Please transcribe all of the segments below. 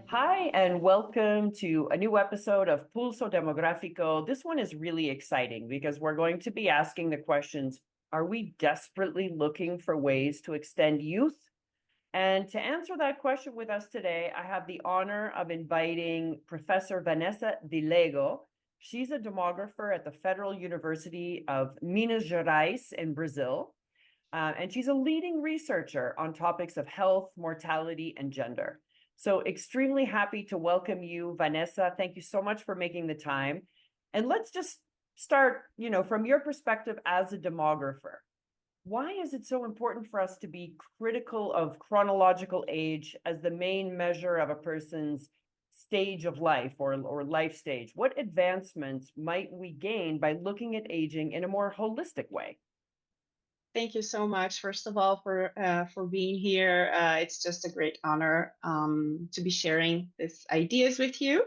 Hi, and welcome to a new episode of PULSO DEMOGRAFICO. This one is really exciting because we're going to be asking the questions, are we desperately looking for ways to extend youth? And to answer that question with us today, I have the honor of inviting Professor Vanessa Di Lego. She's a demographer at the Federal University of Minas Gerais in Brazil. And she's a leading researcher on topics of health, mortality, and gender. So extremely happy to welcome you, Vanessa. Thank you so much for making the time. And let's just start, from your perspective as a demographer. Why is it so important for us to be critical of chronological age as the main measure of a person's stage of life or life stage? What advancements might we gain by looking at aging in a more holistic way? Thank you so much, first of all, for being here. It's just a great honor to be sharing these ideas with you.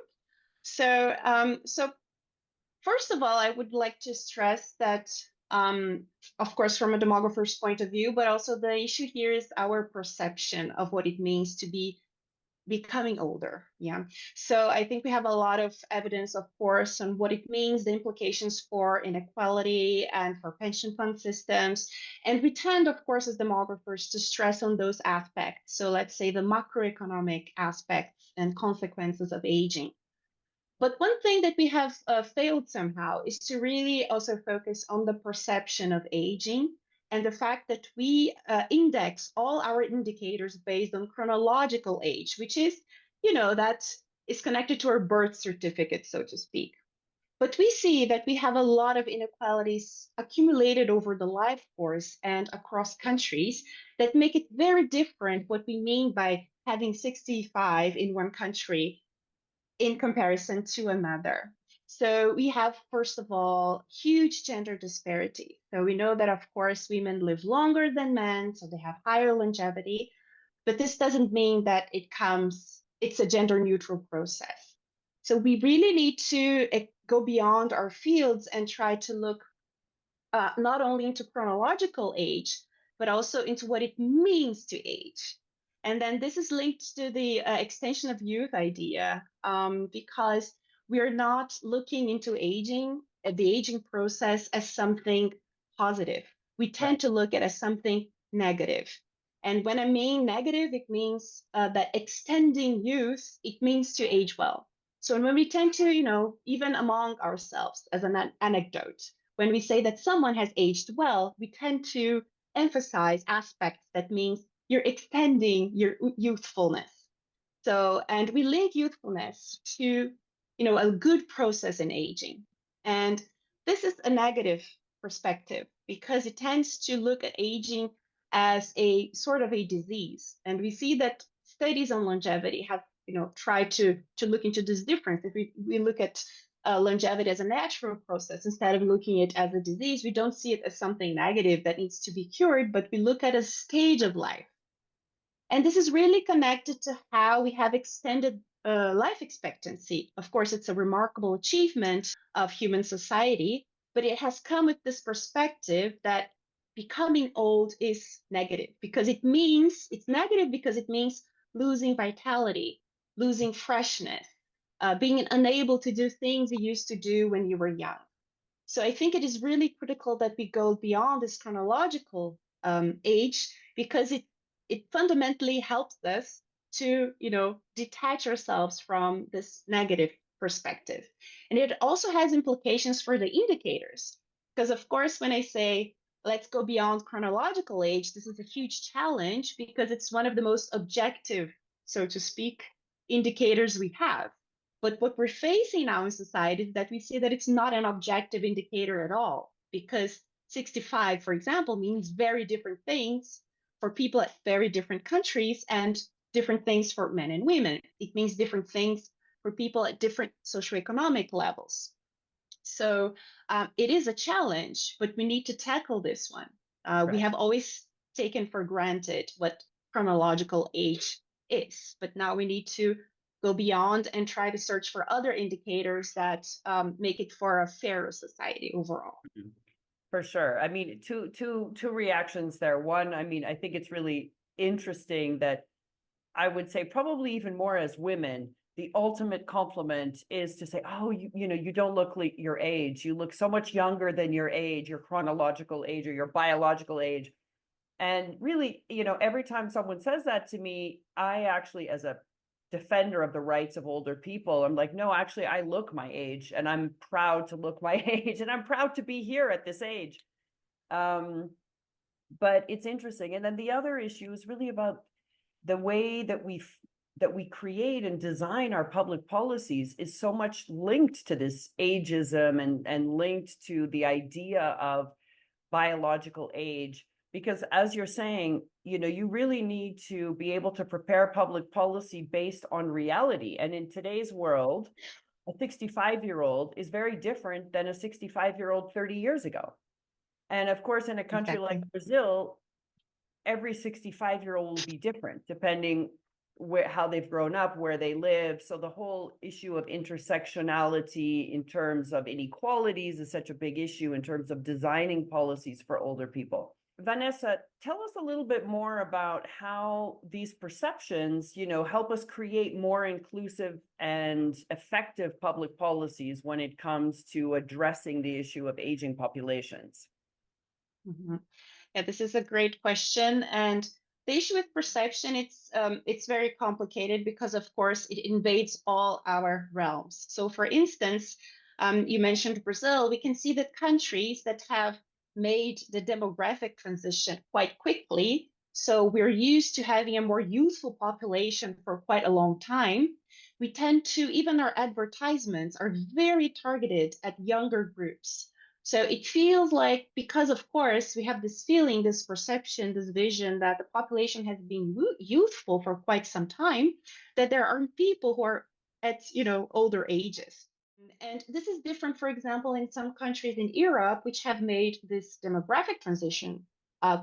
So first of all, I would like to stress that, of course, from a demographer's point of view, but also the issue here is our perception of what it means to be becoming older. Yeah. So I think we have a lot of evidence, of course, on what it means, the implications for inequality and for pension fund systems. And we tend, of course, as demographers to stress on those aspects. So let's say the macroeconomic aspects and consequences of aging. But one thing that we have failed somehow is to really also focus on the perception of aging and the fact that we index all our indicators based on chronological age, which is, that is connected to our birth certificate, so to speak. But we see that we have a lot of inequalities accumulated over the life course and across countries that make it very different what we mean by having 65 in one country in comparison to another. So we have, first of all, huge gender disparity. So we know that, of course, women live longer than men, so they have higher longevity, but this doesn't mean that it's a gender neutral process. So we really need to go beyond our fields and try to look not only into chronological age, but also into what it means to age. And then this is linked to the extension of youth idea, because we're not looking into aging, the aging process, as something positive. We tend to look at it as something negative. And when I mean negative, it means that extending youth, it means to age well. So when we tend to, even among ourselves, as an anecdote, when we say that someone has aged well, we tend to emphasize aspects that means you're extending your youthfulness. So, and we link youthfulness to, a good process in aging. And this is a negative perspective because it tends to look at aging as a sort of a disease. And we see that studies on longevity have, tried to look into this difference. If we look at longevity as a natural process instead of looking at it as a disease, we don't see it as something negative that needs to be cured, but we look at a stage of life. And this is really connected to how we have extended life expectancy. Of course, it's a remarkable achievement of human society, but it has come with this perspective that becoming old is negative because it's negative because it means losing vitality, losing freshness, being unable to do things you used to do when you were young. So I think it is really critical that we go beyond this chronological age because it fundamentally helps us to, detach ourselves from this negative perspective. And it also has implications for the indicators. Because of course, when I say, let's go beyond chronological age, this is a huge challenge because it's one of the most objective, so to speak, indicators we have. But what we're facing now in society is that we see that it's not an objective indicator at all, because 65, for example, means very different things for people at very different countries and different things for men and women. It means different things for people at different socioeconomic levels. So it is a challenge, but we need to tackle this one. We have always taken for granted what chronological age is, but now we need to go beyond and try to search for other indicators that make it for a fairer society overall. For sure. I mean, two reactions there. One, I mean, I think it's really interesting that I would say probably even more as women, the ultimate compliment is to say, oh, you know, you don't look like your age. You look so much younger than your age, your chronological age or your biological age. And really, you know, every time someone says that to me, I actually, as a defender of the rights of older people, I'm like, no, actually, I look my age and I'm proud to look my age and I'm proud to be here at this age. But it's interesting. And then the other issue is really about the way that we create and design our public policies is so much linked to this ageism and linked to the idea of biological age. Because as you're saying, you know, you really need to be able to prepare public policy based on reality. And in today's world, a 65-year-old is very different than a 65-year-old 30 years ago. And of course, in a country like Brazil, every 65-year-old will be different depending how they've grown up, where they live. So the whole issue of intersectionality in terms of inequalities is such a big issue in terms of designing policies for older people. Vanessa, tell us a little bit more about how these perceptions, you know, help us create more inclusive and effective public policies when it comes to addressing the issue of aging populations. Mm-hmm. Yeah, this is a great question. And the issue with perception, it's very complicated because, of course, it invades all our realms. So, for instance, you mentioned Brazil. We can see that countries that have made the demographic transition quite quickly. So we're used to having a more youthful population for quite a long time. We tend to, even our advertisements are very targeted at younger groups. So it feels like, because of course we have this feeling, this perception, this vision that the population has been youthful for quite some time, that there are people who are at, you know, older ages. And this is different, for example, in some countries in Europe, which have made this demographic transition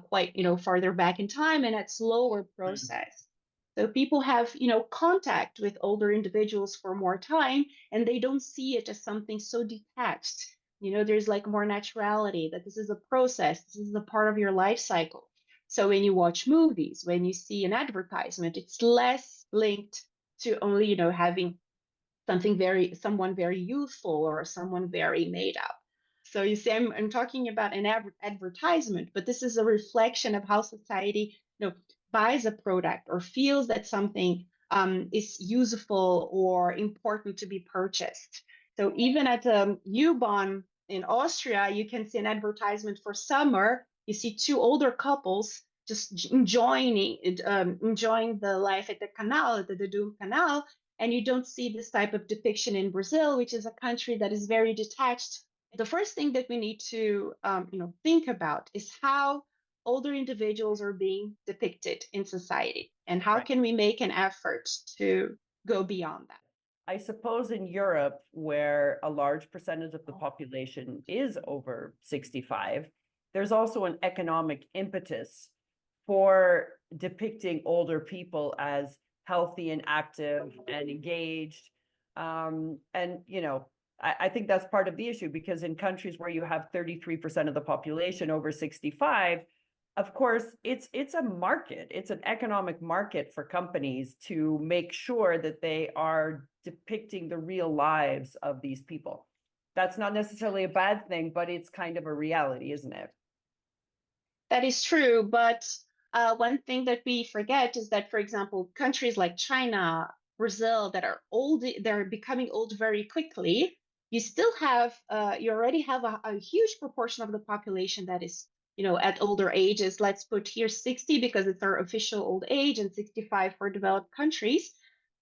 quite, you know, farther back in time and at slower process. So people have, you know, contact with older individuals for more time, and they don't see it as something so detached. You know, there's like more naturality, that this is a process, this is a part of your life cycle. So when you watch movies, when you see an advertisement, it's less linked to only, you know, having someone very youthful or someone very made up. So you see, I'm talking about an advertisement, but this is a reflection of how society, you know, buys a product or feels that something is useful or important to be purchased. So even at U-Bahn in Austria, you can see an advertisement for summer. You see two older couples just enjoying the life at the canal, at the Doom Canal, and you don't see this type of depiction in Brazil, which is a country that is very detached. The first thing that we need to think about is how older individuals are being depicted in society, and how can we make an effort to go beyond that. I suppose in Europe, where a large percentage of the population is over 65, there's also an economic impetus for depicting older people as healthy and active and engaged. And, you know, I think that's part of the issue, because in countries where you have 33% of the population over 65, of course, it's a market. It's an economic market for companies to make sure that they are depicting the real lives of these people. That's not necessarily a bad thing, but it's kind of a reality, isn't it? That is true, but one thing that we forget is that, for example, countries like China, Brazil, that are old, they're becoming old very quickly. You already have a huge proportion of the population that is, you know, at older ages. Let's put here 60 because it's our official old age, and 65 for developed countries.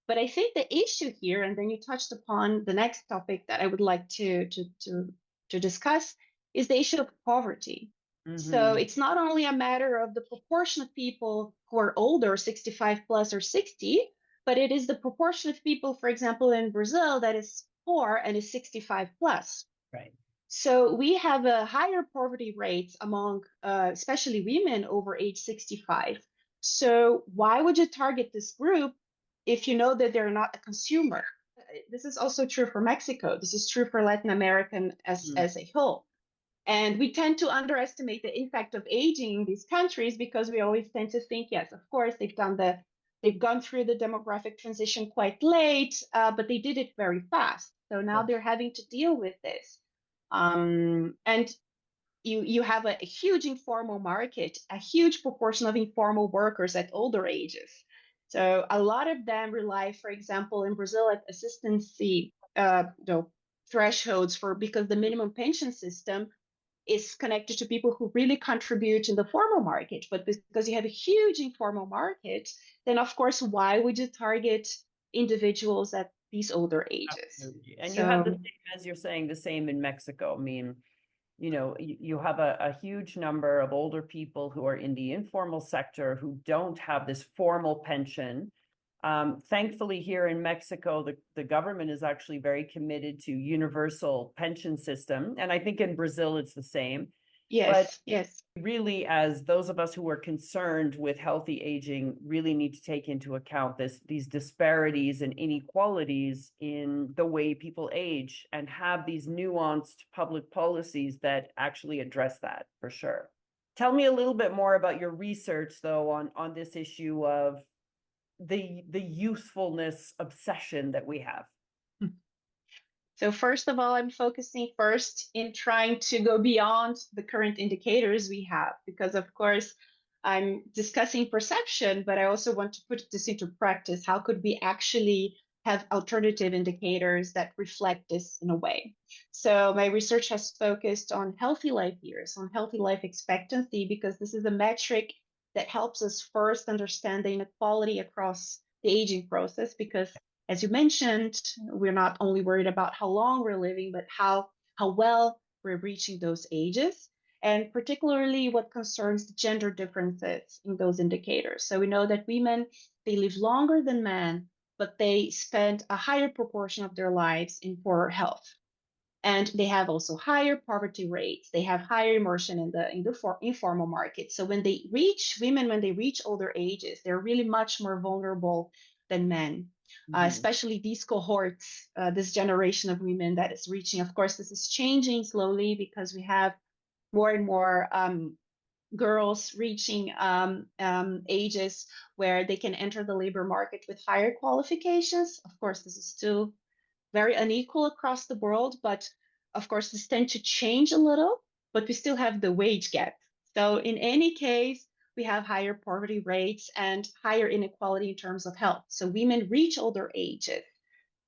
But I think the issue here, and then you touched upon the next topic that I would like to discuss, is the issue of poverty. So it's not only a matter of the proportion of people who are older, 65 plus or 60, but it is the proportion of people, for example, in Brazil, that is poor and is 65 plus. Right. So we have a higher poverty rates among especially women over age 65. So why would you target this group if you know that they're not a consumer? This is also true for Mexico. This is true for Latin American as a whole. And we tend to underestimate the impact of aging in these countries because we always tend to think, yes, of course, they've gone through the demographic transition quite late, but they did it very fast. So now they're having to deal with this. And you have a huge informal market, a huge proportion of informal workers at older ages. So a lot of them rely, for example, in Brazil, at assistancy thresholds because the minimum pension system is connected to people who really contribute in the formal market. But because you have a huge informal market, then of course, why would you target individuals at these older ages? Absolutely. And you have the same, as you're saying, the same in Mexico. I mean, you have a huge number of older people who are in the informal sector who don't have this formal pension. Thankfully, here in Mexico, the government is actually very committed to universal pension system. And I think in Brazil, it's the same. Yes, yes. Really, as those of us who are concerned with healthy aging, really need to take into account these disparities and inequalities in the way people age and have these nuanced public policies that actually address that for sure. Tell me a little bit more about your research, though, on this issue of the youthfulness obsession that we have. So first of all, I'm focusing first in trying to go beyond the current indicators we have, because of course I'm discussing perception, but I also want to put this into practice. How could we actually have alternative indicators that reflect this in a way? So my research has focused on healthy life years, on healthy life expectancy, because this is a metric that helps us first understand the inequality across the aging process, because as you mentioned, we're not only worried about how long we're living, but how well we're reaching those ages, and particularly what concerns the gender differences in those indicators. So we know that women, they live longer than men, but they spend a higher proportion of their lives in poorer health. And they have also higher poverty rates. They have higher immersion in the informal market. So when they reach older ages, they're really much more vulnerable than men. Especially these cohorts, this generation of women that is reaching. Of course, this is changing slowly because we have more and more girls reaching ages where they can enter the labor market with higher qualifications. Of course, this is still very unequal across the world, but of course, this tends to change a little, but we still have the wage gap. So in any case, we have higher poverty rates and higher inequality in terms of health. So women reach older ages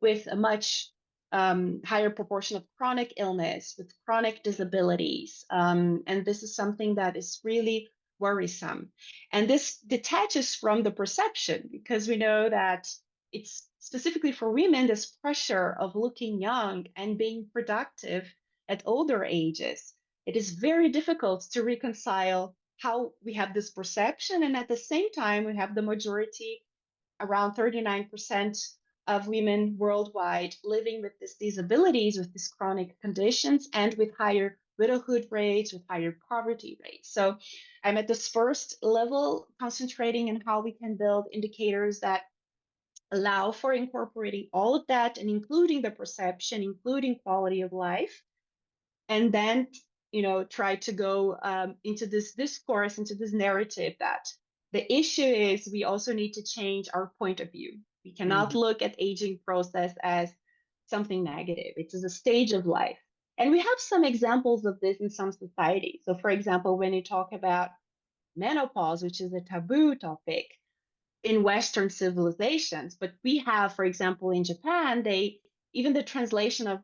with a much higher proportion of chronic illness, with chronic disabilities. And this is something that is really worrisome. And this detaches from the perception, because we know that it's specifically for women, this pressure of looking young and being productive at older ages. It is very difficult to reconcile how we have this perception, and at the same time, we have the majority, around 39% of women worldwide, living with these disabilities, with these chronic conditions, and with higher widowhood rates, with higher poverty rates. So I'm at this first level, concentrating on how we can build indicators that allow for incorporating all of that, and including the perception, including quality of life, and then try to go into this discourse, into this narrative that the issue is we also need to change our point of view. We cannot look at aging process as something negative. It is a stage of life. And we have some examples of this in some societies. So for example, when you talk about menopause, which is a taboo topic in Western civilizations, but we have, for example, in Japan, even the translation of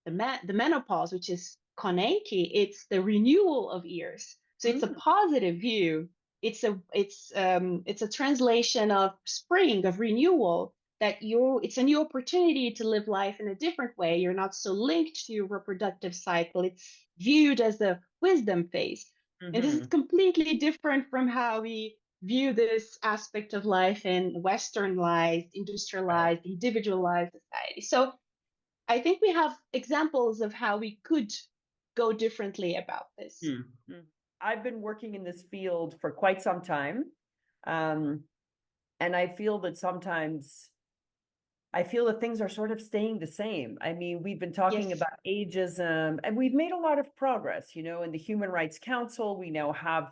the menopause, which is konenki, it's the renewal of years. So it's a positive view. It's a translation of spring, of renewal, that it's a new opportunity to live life in a different way. You're not so linked to your reproductive cycle. It's viewed as a wisdom phase. And this is completely different from how we view this aspect of life in westernized, industrialized, individualized society. So I think we have examples of how we could go differently about this. I've been working in this field for quite some time. And I feel that sometimes I feel that things are sort of staying the same. I mean, we've been talking Yes. about ageism, and we've made a lot of progress. In the Human Rights Council, we now have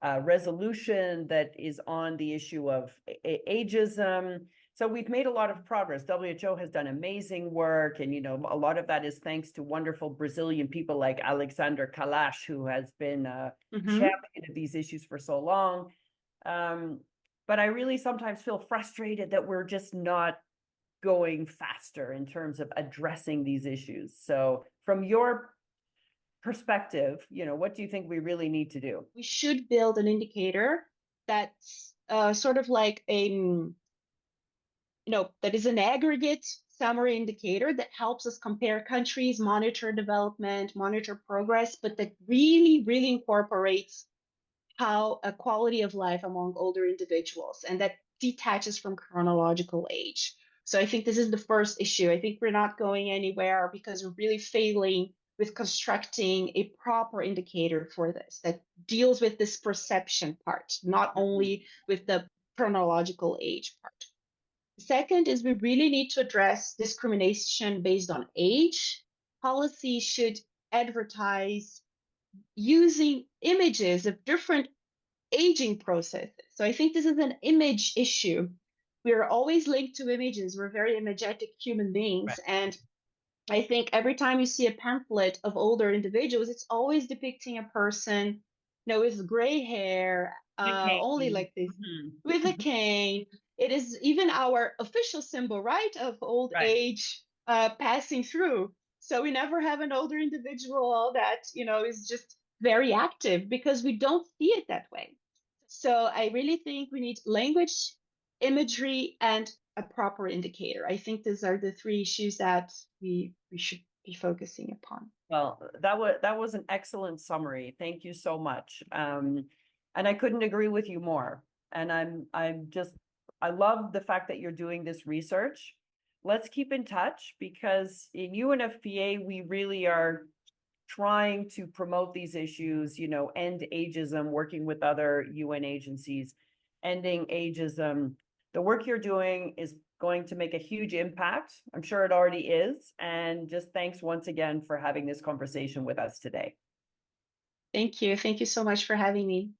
a resolution that is on the issue of ageism. So we've made a lot of progress. WHO has done amazing work, and a lot of that is thanks to wonderful Brazilian people like Alexander Kalash, who has been a champion of these issues for so long. But I really sometimes feel frustrated that we're just not going faster in terms of addressing these issues. So from your perspective, what do you think we really need to do? We should build an indicator that's sort of like that is an aggregate summary indicator that helps us compare countries, monitor development, monitor progress, but that really, really incorporates how a quality of life among older individuals, and that detaches from chronological age. So I think this is the first issue. I think we're not going anywhere because we're really failing with constructing a proper indicator for this that deals with this perception part, not only with the chronological age part. Second is we really need to address discrimination based on age. Policy should advertise using images of different aging processes. So I think this is an image issue. We are always linked to images. We're very imagetic human beings. Right. And I think every time you see a pamphlet of older individuals, it's always depicting a person, with gray hair, only like this, with a cane. It is even our official symbol, right, of old Right. age passing through. So we never have an older individual that, is just very active because we don't see it that way. So I really think we need language, imagery, and a proper indicator. I think these are the three issues that we should be focusing upon. Well, that was an excellent summary. Thank you so much. And I couldn't agree with you more. And I love the fact that you're doing this research. Let's keep in touch, because in UNFPA, we really are trying to promote these issues, end ageism, working with other UN agencies, ending ageism. The work you're doing is going to make a huge impact. I'm sure it already is. And just thanks once again for having this conversation with us today. Thank you. Thank you so much for having me.